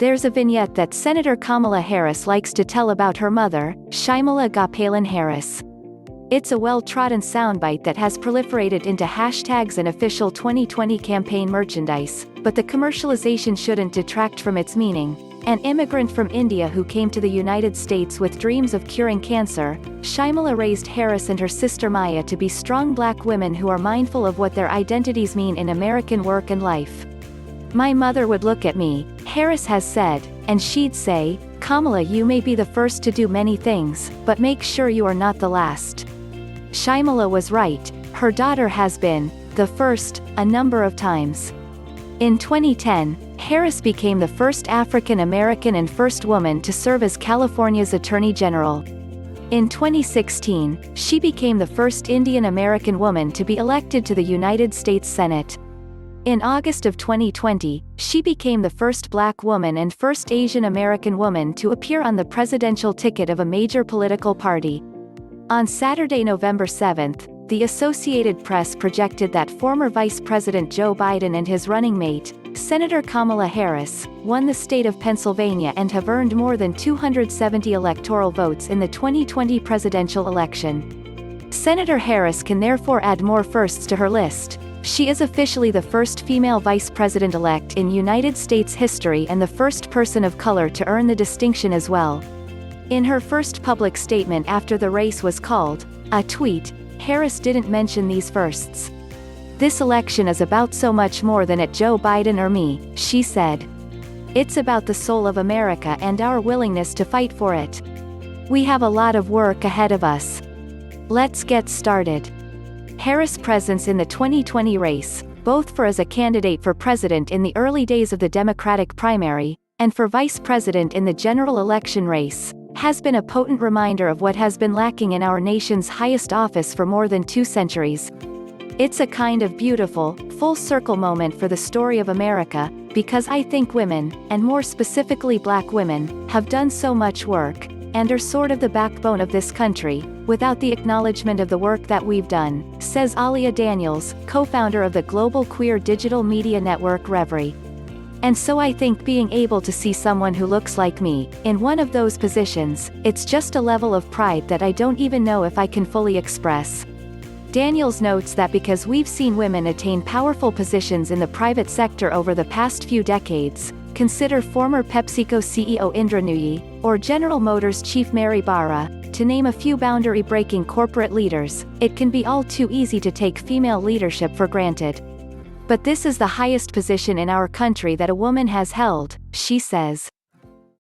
There's a vignette that Senator Kamala Harris likes to tell about her mother, Kamala Harris. It's a well-trodden soundbite that has proliferated into hashtags and official 2020 campaign merchandise, but the commercialization shouldn't detract from its meaning. An immigrant from India who came to the United States with dreams of curing cancer, Kamala raised Harris and her sister Maya to be strong black women who are mindful of what their identities mean in American work and life. "My mother would look at me," Harris has said, "and she'd say, 'Kamala, you may be the first to do many things, but make sure you are not the last.'" Kamala was right. Her daughter has been the first a number of times. In 2010, Harris became the first African American and first woman to serve as California's Attorney General. In 2016, she became the first Indian American woman to be elected to the United States Senate. In August of 2020, she became the first black woman and first Asian American woman to appear on the presidential ticket of a major political party. On Saturday, November 7th, the Associated Press projected that former Vice President Joe Biden and his running mate, Senator Kamala Harris, won the state of Pennsylvania and have earned more than 270 electoral votes in the 2020 presidential election. Senator Harris can therefore add more firsts to her list. She is officially the first female vice president-elect in United States history and the first person of color to earn the distinction as well. In her first public statement after the race was called a tweet, Harris didn't mention these firsts. "This election is about so much more than at Joe Biden or me," she said. "It's about the soul of America and our willingness to fight for it. We have a lot of work ahead of us. Let's get started." Harris' presence in the 2020 race, both for as a candidate for president in the early days of the Democratic primary, and for vice president in the general election race, has been a potent reminder of what has been lacking in our nation's highest office for more than 2 centuries. It's a kind of beautiful, full-circle moment for the story of America, because I think women, and more specifically black women, have done so much work, and are sort of the backbone of this country, without the acknowledgement of the work that we've done, says Alia Daniels, co-founder of the global queer digital media network Reverie. "And so I think being able to see someone who looks like me, in one of those positions, it's just a level of pride that I don't even know if I can fully express." Daniels notes that because we've seen women attain powerful positions in the private sector over the past few decades, consider former PepsiCo CEO Indra Nooyi, or General Motors chief Mary Barra, to name a few boundary-breaking corporate leaders, it can be all too easy to take female leadership for granted. "But this is the highest position in our country that a woman has held," she says.